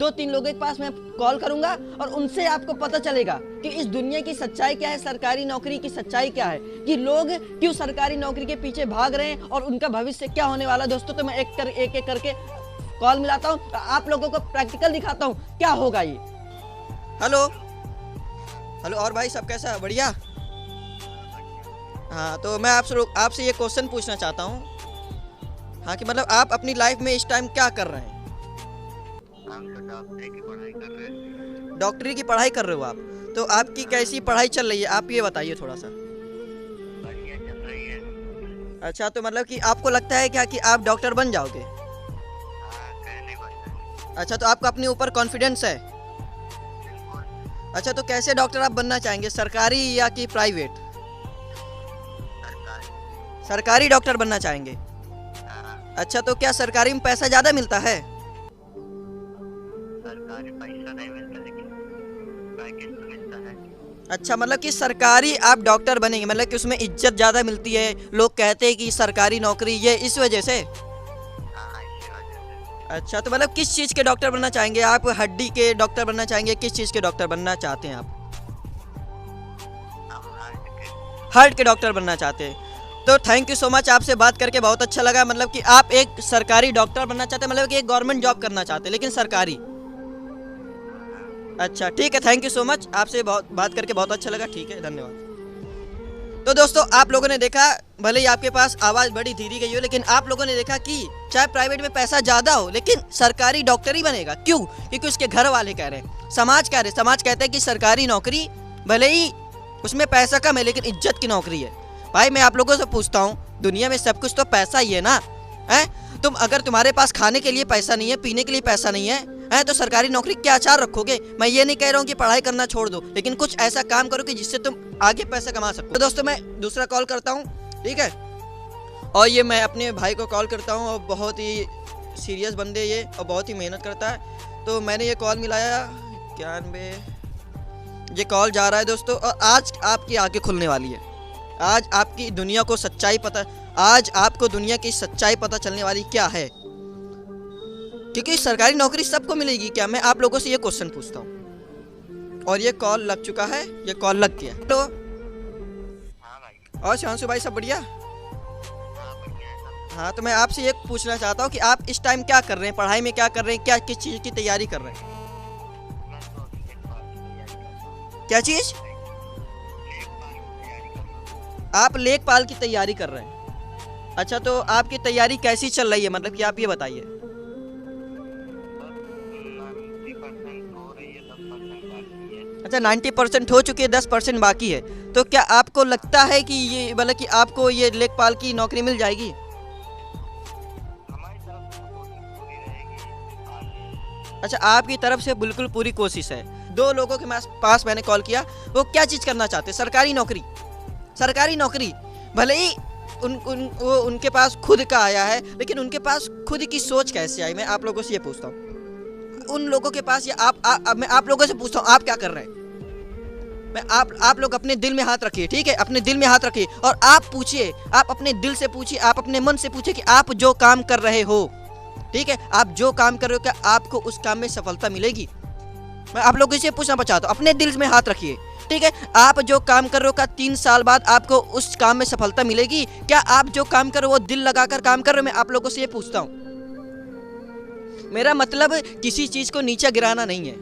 2-3 लोगों के पास मैं कॉल करूंगा और उनसे आपको पता चलेगा कि इस दुनिया की सच्चाई क्या है, सरकारी नौकरी की सच्चाई क्या है, कि लोग क्यों सरकारी नौकरी के पीछे भाग रहे हैं और उनका भविष्य क्या होने वाला है। दोस्तों, तो मैं एक एक करके कॉल मिलाता हूँ, आप लोगों को प्रैक्टिकल दिखाता हूँ क्या होगा ये। हेलो हेलो, और भाई सब कैसा है? बढ़िया। हाँ, तो मैं आपसे ये क्वेश्चन पूछना चाहता हूँ, हाँ, कि मतलब आप अपनी लाइफ में इस टाइम क्या कर रहे हैं? हम तो डॉक्टरी की पढ़ाई कर रहे हैं। डॉक्टरी की पढ़ाई कर रहे हो आप? तो आपकी कैसी पढ़ाई चल रही है, आप ये बताइए थोड़ा सा। बढ़िया चल रही है। अच्छा, तो मतलब कि आपको लगता है क्या कि आप डॉक्टर बन जाओगे? हाँ, कहने को है। अच्छा, तो आपका अपने ऊपर कॉन्फिडेंस है? बिल्कुल। अच्छा, तो कैसे डॉक्टर आप बनना चाहेंगे, सरकारी या कि प्राइवेट? सरकारी। सरकारी डॉक्टर बनना चाहेंगे? हाँ, अच्छा, तो क्या सरकारी में पैसा ज़्यादा मिलता है? सरकारी पैसा नहीं मिलता लेकिन पैकेज तो मिलता है। अच्छा, मतलब कि सरकारी आप डॉक्टर बनेंगे, मतलब कि उसमें इज्जत ज़्यादा मिलती है, लोग कहते हैं कि सरकारी नौकरी, ये इस वजह से? हाँ, इसी वजह से। अच्छा, तो मतलब किस चीज़ के डॉक्टर बनना चाहेंगे आप? हड्डी के डॉक्टर बनना चाहेंगे, किस चीज़ के डॉक्टर बनना चाहते हैं आप? हम हार्ट के। हार्ट के डॉक्टर बनना चाहते हैं। तो थैंक यू सो मच, आपसे बात करके बहुत अच्छा लगा। मतलब कि आप एक सरकारी डॉक्टर बनना चाहते हैं, मतलब कि एक गवर्नमेंट जॉब करना चाहते हैं लेकिन सरकारी। अच्छा, ठीक है, थैंक यू सो मच, आपसे बहुत बात करके बहुत अच्छा लगा। ठीक है, धन्यवाद। तो दोस्तों, आप लोगों ने देखा, भले ही आपके पास आवाज़ बड़ी धीरे गई हो, लेकिन आप लोगों ने देखा कि चाहे प्राइवेट में पैसा ज़्यादा हो लेकिन सरकारी डॉक्टर ही बनेगा। क्यों? क्योंकि उसके घर वाले कह रहे हैं, समाज कह रहे हैं। समाज कहते हैं कि सरकारी नौकरी भले ही उसमें पैसा कम है लेकिन इज्जत की नौकरी है। भाई, मैं आप लोगों से पूछता हूँ, दुनिया में सब कुछ तो पैसा ही है ना? है, तुम अगर तुम्हारे पास खाने के लिए पैसा नहीं है, पीने के लिए पैसा नहीं है, तो सरकारी नौकरी क्या आचार रखोगे? मैं ये नहीं कह रहा हूँ कि पढ़ाई करना छोड़ दो, लेकिन कुछ ऐसा काम करो कि जिससे तुम आगे पैसा कमा सको। तो दोस्तों, मैं दूसरा कॉल करता हूँ, ठीक है? और ये मैं अपने भाई को कॉल करता हूँ, और बहुत ही सीरियस बंदे ये, और बहुत ही मेहनत करता है। तो मैंने ये कॉल मिलाया 91, ये कॉल जा रहा है दोस्तों, और आज आपकी आंखें खुलने वाली है। आज आपकी दुनिया को सच्चाई पता, आज आपको दुनिया की सच्चाई पता चलने वाली क्या है, क्योंकि सरकारी नौकरी सबको मिलेगी क्या? मैं आप लोगों से ये क्वेश्चन पूछता हूँ। और ये कॉल लग चुका है, ये कॉल लग गया। तो हाँ भाई। और शांशु भाई, सब बढ़िया? हाँ, बढ़िया है सब। हाँ, तो मैं आपसे ये पूछना चाहता हूँ कि आप इस टाइम क्या कर रहे हैं, पढ़ाई में क्या कर रहे हैं, क्या किस चीज़ की तैयारी कर रहे हैं? मैं तो अभी लेखपाल की तैयारी कर रहा हूँ। क्या चीज़? लेखपाल की तैयारी कर रहा हूँ। आप लेखपाल की तैयारी कर रहे हैं? अच्छा, तो आपकी तैयारी कैसी चल रही है, मतलब कि आप ये बताइए। बस 90% हो रही है, 10% बाकी है। अच्छा, 90% हो चुकी है, 10% बाकी है। तो क्या आपको लगता है कि ये, मतलब कि आपको ये लेखपाल की नौकरी मिल जाएगी? हमारी तरफ से कोशिश पूरी रहेगी आगे। अच्छा, आपकी तरफ से बिल्कुल पूरी कोशिश है। 2 लोगों के पास मैंने कॉल किया, वो क्या चीज़ करना चाहते हैं? सरकारी नौकरी। सरकारी नौकरी भले ही वो उनके पास खुद का आया है, लेकिन उनके पास खुद की सोच कैसे आई, मैं आप लोगों से ये पूछता हूँ। उन लोगों के पास, या मैं आप लोगों से पूछता हूँ, आप क्या कर रहे हैं? मैं आप लोग अपने दिल में हाथ रखिए, ठीक है? अपने दिल में हाथ रखिए और आप पूछिए, आप अपने दिल से पूछिए, आप अपने मन से पूछिए कि आप जो काम कर रहे हो, ठीक है, आप जो काम कर रहे हो, क्या आपको उस काम में सफलता मिलेगी? मैं आप लोगों से पूछना चाहता हूँ, अपने दिल में हाथ रखिए, ठीक है? आप जो काम कर रहे हो, क्या 3 साल बाद आपको उस काम में सफलता मिलेगी? क्या आप जो काम कर रहे हो वो दिल लगाकर काम कर रहे हो? मैं आप लोगों से ये पूछता हूँ। मेरा मतलब किसी चीज़ को नीचे गिराना नहीं है।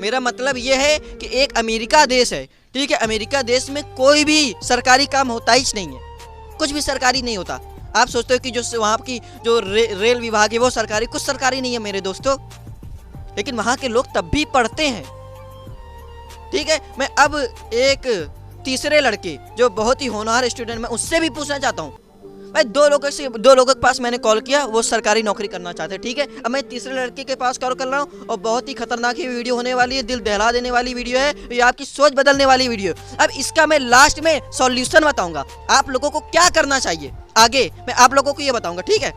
मेरा मतलब ये है कि एक अमेरिका देश है, ठीक है? अमेरिका देश में कोई भी सरकारी काम होता ही नहीं है, कुछ भी सरकारी नहीं होता। आप सोचते हो कि जो वहाँ की जो रेल विभाग है वो सरकारी, कुछ सरकारी नहीं है मेरे दोस्तों, लेकिन वहाँ के लोग तब भी पढ़ते हैं, ठीक है? मैं अब एक तीसरे लड़के जो बहुत ही होनहार स्टूडेंट, मैं उससे भी पूछना चाहता हूँ। भाई, 2 लोगों के पास मैंने कॉल किया, वो सरकारी नौकरी करना चाहते हैं, ठीक है? अब मैं तीसरे लड़के के पास कॉल कर रहा हूँ, और बहुत ही खतरनाक ही वीडियो होने वाली है, दिल दहला देने वाली वीडियो है, ये आपकी सोच बदलने वाली वीडियो। अब इसका मैं लास्ट में सॉल्यूशन बताऊंगा, आप लोगों को क्या करना चाहिए आगे, मैं आप लोगों को ये बताऊंगा, ठीक है?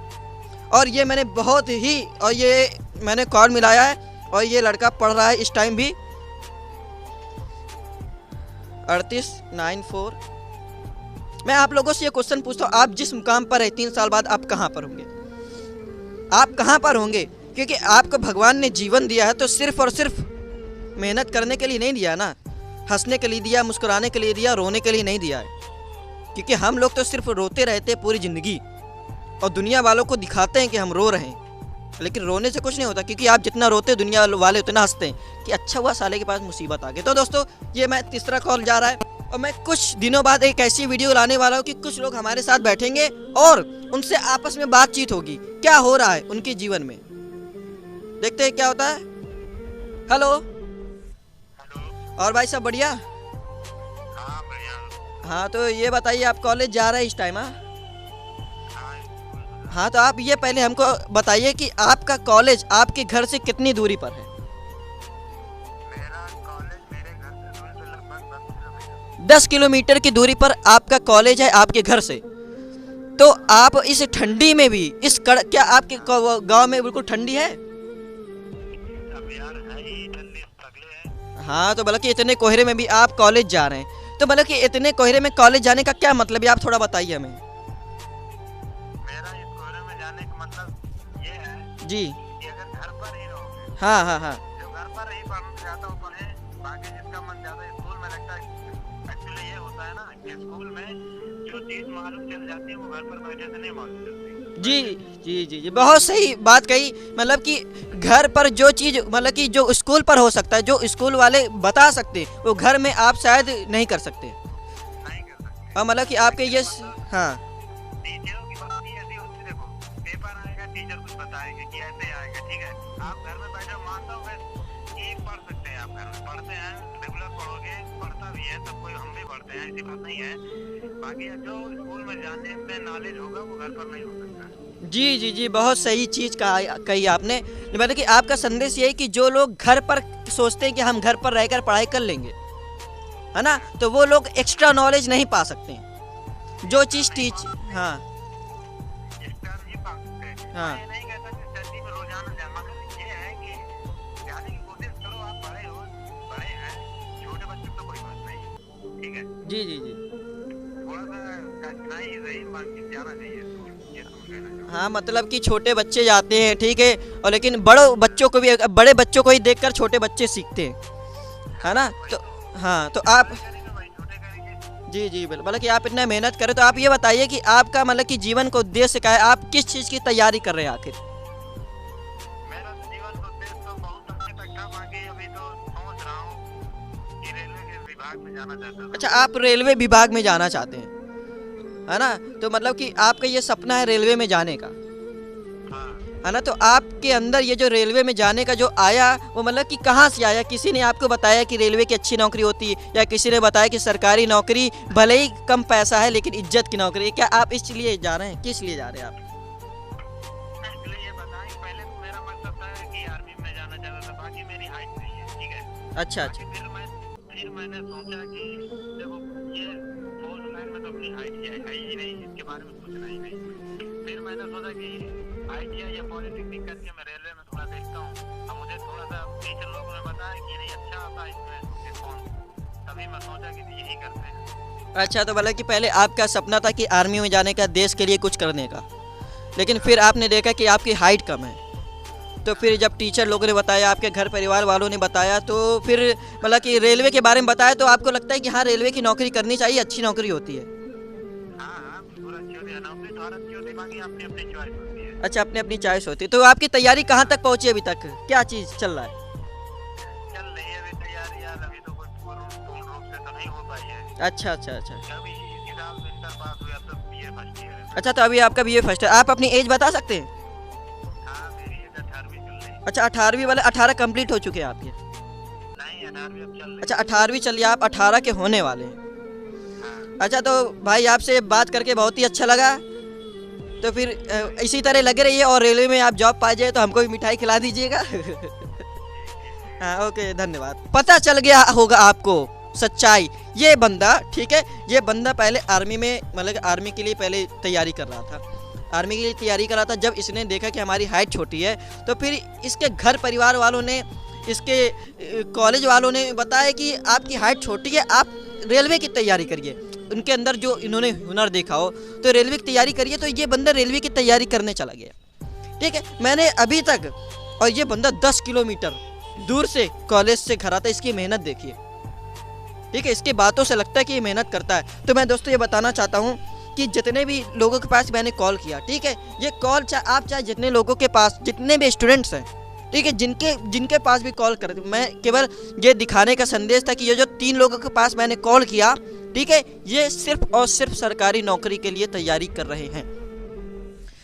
और ये मैंने बहुत ही, और ये मैंने कॉल मिलाया है, और ये लड़का पढ़ रहा है इस टाइम भी 3894। मैं आप लोगों से ये क्वेश्चन पूछता हूँ, आप जिस मुकाम पर है 3 साल बाद आप कहाँ पर होंगे? आप कहाँ पर होंगे? क्योंकि आपको भगवान ने जीवन दिया है तो सिर्फ और सिर्फ मेहनत करने के लिए नहीं दिया ना, हंसने के लिए दिया, मुस्कुराने के लिए दिया, रोने के लिए नहीं दिया है। क्योंकि हम लोग तो सिर्फ रोते रहते हैं पूरी ज़िंदगी और दुनिया वालों को दिखाते हैं कि हम रो रहे हैं, लेकिन रोने से कुछ नहीं होता। क्योंकि आप जितना रोते दुनिया वाले उतना हंसते हैं कि अच्छा हुआ साले के पास मुसीबत आ गई। तो दोस्तों ये मैं तीसरा कॉल जा रहा है और मैं कुछ दिनों बाद एक ऐसी वीडियो लाने वाला हूँ कि कुछ लोग हमारे साथ बैठेंगे और उनसे आपस में बातचीत होगी, क्या हो रहा है उनके जीवन में। देखते हैं क्या होता है। Hello, hello. और भाई सब बढ़िया? हाँ बढ़िया। हाँ तो ये बताइए, आप कॉलेज जा रहे हैं इस टाइम? हाँ हाँ हाँ, तो आप ये पहले हमको बताइए कि आपका कॉलेज आपके घर से कितनी दूरी पर है? मेरा कॉलेज मेरे घर से दूर से लगभग 10 किलोमीटर। 10 किलोमीटर की दूरी पर आपका कॉलेज है आपके घर से। तो आप इस ठंडी में भी क्या आपके गांव में बिल्कुल ठंडी है? अब यार है ही जल्दी पगले हैं। हाँ, तो मतलब कि इतने कोहरे में भी आप कॉलेज जा रहे हैं, तो मतलब कि इतने कोहरे में कॉलेज जाने का क्या मतलब है, आप थोड़ा बताइए हमें। मेरा इस कोहरे में जाने का मतलब ये है जी। कि अगर घर पर ही रहोगे, हाँ हाँ हाँ। जो घर पर ही पढ़ना चाहता हो पढ़े, बाकी जिसका मन ज्यादा स्कूल में लगता है। एक्चुअली ये होता है ना कि स्कूल में जो चीज मालूम चल जाती है वो घर पर बैठे से नहीं मालूम चलती। जी जी जी जी, बहुत सही बात कही। मतलब कि घर पर जो चीज़ मतलब कि जो स्कूल पर हो सकता है, जो स्कूल वाले बता सकते हैं, वो घर में आप शायद नहीं कर सकते। नहीं कर सकते। और मतलब कि आपके ये हाँ टीचरों की बात ही ऐसी होती है। देखो पेपर आएगा, टीचर कुछ बताएंगे कि ऐसे आएगा, ठीक है। आप घर में बैठे मानता हूँ कि पढ़ सकते हैं, आप घर में पढ़ते हैं, रेगुलर पढ़ोगे, पढ़ता भी है सब कोई, हम भी पढ़ते हैं, ऐसी बात नहीं है। बाकी जो स्कूल में जाने में नॉलेज होगा वो घर पर नहीं हो सकता। जी जी जी, बहुत सही चीज़ कही आपने। मतलब कि आपका संदेश ये है कि जो लोग घर पर सोचते हैं कि हम घर पर रहकर पढ़ाई कर लेंगे, है ना, तो वो लोग एक्स्ट्रा नॉलेज नहीं पा सकते हैं। जो चीज़ हाँ एक्स्ट्रा नहीं पा सकते। हाँ। मैं नहीं कहता कि स्टडी में रोजाना जाए, मगर ये है कि जाने की कोशिश करो। आप बड़े हो, बड़े हैं, छोटे बच्चों तो कोई बात नहीं, ठीक है। जी जी जी थोड़ा सा कठिनाई रही, बाकी जाना चाहिए स्कूल, ये तो मैं कहना चाहूँगा। हाँ, मतलब कि छोटे बच्चे जाते हैं, ठीक है, और लेकिन बड़े बच्चों को ही देखकर छोटे बच्चे सीखते हैं, है ना। तो हाँ, तो आप करेंगे भाई, छोटे करेंगे। जी जी बिल्कुल, मतलब कि आप इतना मेहनत करें। तो आप ये बताइए कि आपका मतलब कि जीवन का उद्देश्य क्या है, आप किस चीज़ की तैयारी कर रहे हैं आखिर? मेरा तो जीवन का उद्देश्य तो बहुत आगे तक था, बाकी अभी तो सोच रहा हूँ कि रेलवे के विभाग में जाना चाहता हूँ। अच्छा, आप रेलवे विभाग में जाना चाहते हैं, है ना। तो मतलब कि आपका ये सपना है रेलवे में जाने का, हाँ। है ना। तो आपके अंदर ये जो रेलवे में जाने का जो आया, वो मतलब कि कहाँ से आया? किसी ने आपको बताया कि रेलवे की अच्छी नौकरी होती है, या किसी ने बताया कि सरकारी नौकरी भले ही कम पैसा है लेकिन इज्जत की नौकरी है? क्या आप इसलिए जा रहे हैं, किस लिए जा रहे हैं आप? एक्चुअली ये बताएं, पहले तो मेरा मतलब था कि आर्मी में जाना चाहता था, बाकी मेरी हाइट नहीं है, ठीक है। अच्छा अच्छा। बाकी फिर मैंने सोचा कि देखो ये फौज लाइन में तो अपनी हाइट है ही नहीं, इसके बारे में सोचना ही नहीं। फिर मैंने सोचा कि आईटीआई या पॉलिटेक्निक करके मैं रेलवे में थोड़ा देखता हूँ। अब मुझे थोड़ा सा टीचर लोगों ने बताया कि नहीं अच्छा आता है इसमें रिस्पॉन्स, तभी मैं सोचा कि यही करते हैं। अच्छा, तो मतलब कि पहले आपका सपना था कि आर्मी में जाने का, देश के लिए कुछ करने का, लेकिन फिर आपने देखा कि आपकी हाइट कम है, तो फिर जब टीचर लोगों ने बताया, आपके घर परिवार वालों ने बताया, तो फिर मतलब कि रेलवे के बारे में बताया, तो आपको लगता है कि हाँ रेलवे की नौकरी करनी चाहिए, अच्छी नौकरी होती है। हाँ पूरा अच्छी होती है, नौकरी तो हर अच्छी होती है, बाकी अपनी अपनी चॉइस होती है। अच्छा, अपनी अपनी चॉइस होती है। तो आपकी तैयारी कहाँ तक पहुँची अभी तक, क्या चीज़ चल रहा है? चल रही है अभी तैयारी यार, अभी तो कोई पूर्ण रूप से तो नहीं हो पाई है। अच्छा अच्छा अच्छा। अभी इसी साल इंटर पास हुआ तो बीए फर्स्ट ईयर है। अच्छा, तो अभी आपका बीए फर्स्ट है। आप अपनी एज बता सकते हैं? हाँ मेरी एज 18वीं चल रही है। अच्छा, 18वीं वाले 18 कंप्लीट हो चुके हैं आपके? नहीं 18वीं अब चल रही अच्छा, 18वीं चल रही है, आप 18 के होने वाले हैं। है। हाँ अच्छा, तो भाई आपसे बात करके बहुत ही अच्छा लगा। तो फिर इसी तरह लगे रहिए, और रेलवे में आप जॉब पा जाए तो हमको भी मिठाई खिला दीजिएगा। हाँ ओके, धन्यवाद। पता चल गया होगा आपको सच्चाई, ये बंदा, ठीक है, ये बंदा पहले आर्मी में मतलब आर्मी के लिए पहले तैयारी कर रहा था, आर्मी के लिए तैयारी कर रहा था। जब इसने देखा कि हमारी हाइट छोटी है, तो फिर इसके घर परिवार वालों ने, इसके कॉलेज वालों ने बताया कि आपकी हाइट छोटी है, आप रेलवे की तैयारी करिए। उनके अंदर जो इन्होंने हुनर देखा हो, तो रेलवे की तैयारी करिए। तो ये बंदा रेलवे की तैयारी करने चला गया, ठीक है। मैंने अभी तक और ये बंदा 10 किलोमीटर दूर से कॉलेज से घर आता है। इसकी मेहनत देखिए, ठीक है, इसके बातों से लगता है कि ये मेहनत करता है। तो मैं दोस्तों ये बताना चाहता हूँ कि जितने भी लोगों के पास मैंने कॉल किया, ठीक है, ये कॉल आप चाहे जितने लोगों के पास, जितने भी स्टूडेंट्स हैं, ठीक है, जिनके पास भी कॉल कर, मैं केवल ये दिखाने का संदेश था कि ये जो 3 लोगों के पास मैंने कॉल किया, ठीक है, ये सिर्फ और सिर्फ सरकारी नौकरी के लिए तैयारी कर रहे हैं।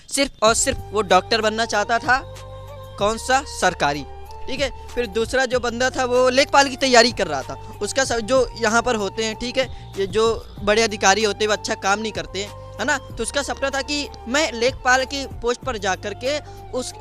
सिर्फ और सिर्फ वो डॉक्टर बनना चाहता था, कौन सा, सरकारी, ठीक है। फिर दूसरा जो बंदा था वो लेखपाल की तैयारी कर रहा था। उसका सब जो यहाँ पर होते हैं, ठीक है, ये जो बड़े अधिकारी होते हैं वो अच्छा काम नहीं करते हैं, है ना, तो उसका सपना था कि मैं लेखपाल की पोस्ट पर जा कर के उस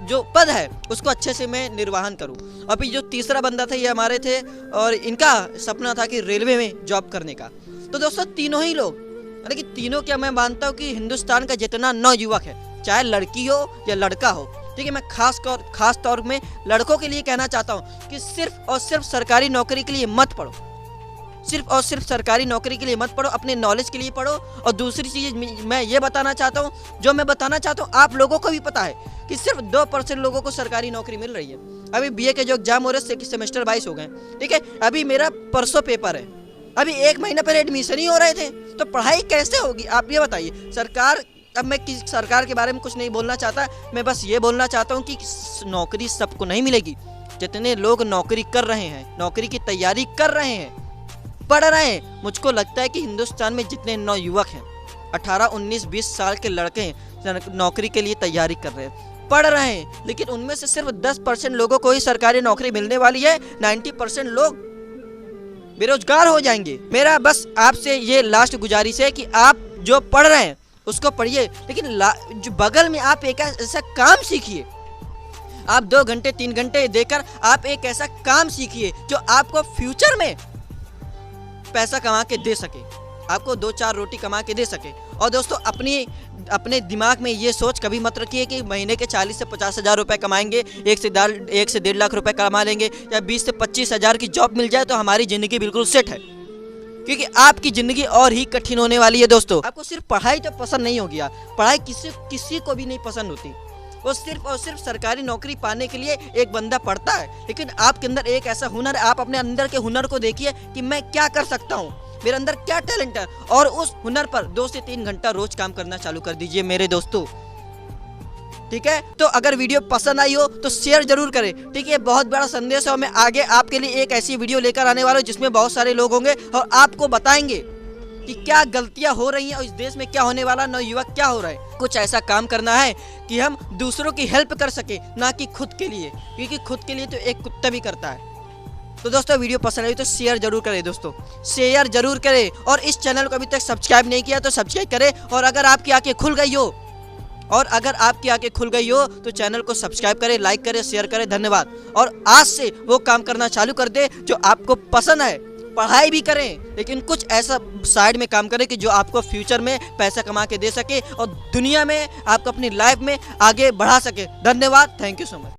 जो पद है उसको अच्छे से मैं निर्वहन करूं। अभी जो तीसरा बंदा था ये हमारे थे और इनका सपना था कि रेलवे में जॉब करने का। तो दोस्तों तीनों ही लोग, यानी कि तीनों, क्या मैं मानता हूँ कि हिंदुस्तान का जितना नौयुवक है, चाहे लड़की हो या लड़का हो, ठीक है, मैं खास तौर में लड़कों के लिए कहना चाहता हूँ कि सिर्फ और सिर्फ सरकारी नौकरी के लिए मत पढ़ो, सिर्फ और सिर्फ सरकारी नौकरी के लिए मत पढ़ो, अपने नॉलेज के लिए पढ़ो। और दूसरी चीज़ मैं ये बताना चाहता हूँ, जो मैं बताना चाहता हूँ आप लोगों को भी पता है कि सिर्फ 2% लोगों को सरकारी नौकरी मिल रही है। अभी बीए के जो एग्जाम हो रहे हैं सेमेस्टर 22 हो गए, ठीक है, अभी मेरा परसों पेपर है, अभी 1 महीना पहले एडमिशन ही हो रहे थे, तो पढ़ाई कैसे होगी आप ये बताइए। सरकार, अब मैं किसी सरकार के बारे में कुछ नहीं बोलना चाहता, मैं बस ये बोलना चाहता हूँ कि नौकरी सबको नहीं मिलेगी। जितने लोग नौकरी कर रहे हैं, नौकरी की तैयारी कर रहे हैं, पढ़ रहे हैं, मुझको लगता है कि हिंदुस्तान में जितने नौयुवक हैं, 18, 19, 20 साल के लड़के हैं, नौकरी के लिए तैयारी कर रहे हैं, पढ़ रहे हैं, लेकिन उनमें से सिर्फ 10% लोगों को ही सरकारी नौकरी मिलने वाली है। 90% लोग बेरोजगार हो जाएंगे। मेरा बस आपसे ये लास्ट गुजारिश है कि आप जो पढ़ रहे हैं उसको पढ़िए, लेकिन जो बगल में आप एक ऐसा काम सीखिए। आप 2 घंटे 3 घंटे देकर आप एक ऐसा काम सीखिए जो आपको फ्यूचर में पैसा कमा के दे सके, आपको 2-4 रोटी कमा के दे सके। और दोस्तों अपने दिमाग में ये सोच कभी मत रखिए कि महीने के 40 से 50 हज़ार रुपये कमाएंगे, 1 से 1.5 लाख रुपए कमा लेंगे, या 20 से 25 हज़ार की जॉब मिल जाए तो हमारी ज़िंदगी बिल्कुल सेट है, क्योंकि आपकी ज़िंदगी और ही कठिन होने वाली है। दोस्तों आपको सिर्फ पढ़ाई तो पसंद नहीं होगी, पढ़ाई किसी को भी नहीं पसंद होती, वो सिर्फ और सिर्फ सरकारी नौकरी पाने के लिए एक बंदा पढ़ता है। लेकिन आपके अंदर एक ऐसा हुनर है, आप अपने अंदर के हुनर को देखिए कि मैं क्या कर सकता हूँ, मेरे अंदर क्या टैलेंट है, और उस हुनर पर 2 से 3 घंटा रोज काम करना चालू कर दीजिए मेरे दोस्तों, ठीक है। तो अगर वीडियो पसंद आई हो तो शेयर जरूर करें, ठीक है, बहुत बड़ा संदेश है। और मैं आगे आपके लिए एक ऐसी वीडियो लेकर आने वाला हूँ जिसमें बहुत सारे लोग होंगे और आपको बताएंगे कि क्या गलतियां हो रही हैं और इस देश में क्या होने वाला, नवयुवक क्या हो रहा है। कुछ ऐसा काम करना है कि हम दूसरों की हेल्प कर सके, ना कि खुद के लिए, क्योंकि खुद के लिए तो एक कुत्ता भी करता है। तो दोस्तों वीडियो पसंद आई तो शेयर जरूर करें, दोस्तों शेयर जरूर करें, और इस चैनल को अभी तक सब्सक्राइब नहीं किया तो सब्सक्राइब करें। और अगर आपकी आंखें खुल गई हो तो चैनल को सब्सक्राइब करें, लाइक करें, शेयर करें। धन्यवाद। और आज से वो काम करना चालू कर दे जो आपको पसंद है। पढ़ाई भी करें, लेकिन कुछ ऐसा साइड में काम करें कि जो आपको फ्यूचर में पैसा कमा के दे सके और दुनिया में आपको अपनी लाइफ में आगे बढ़ा सके। धन्यवाद। Thank you so much.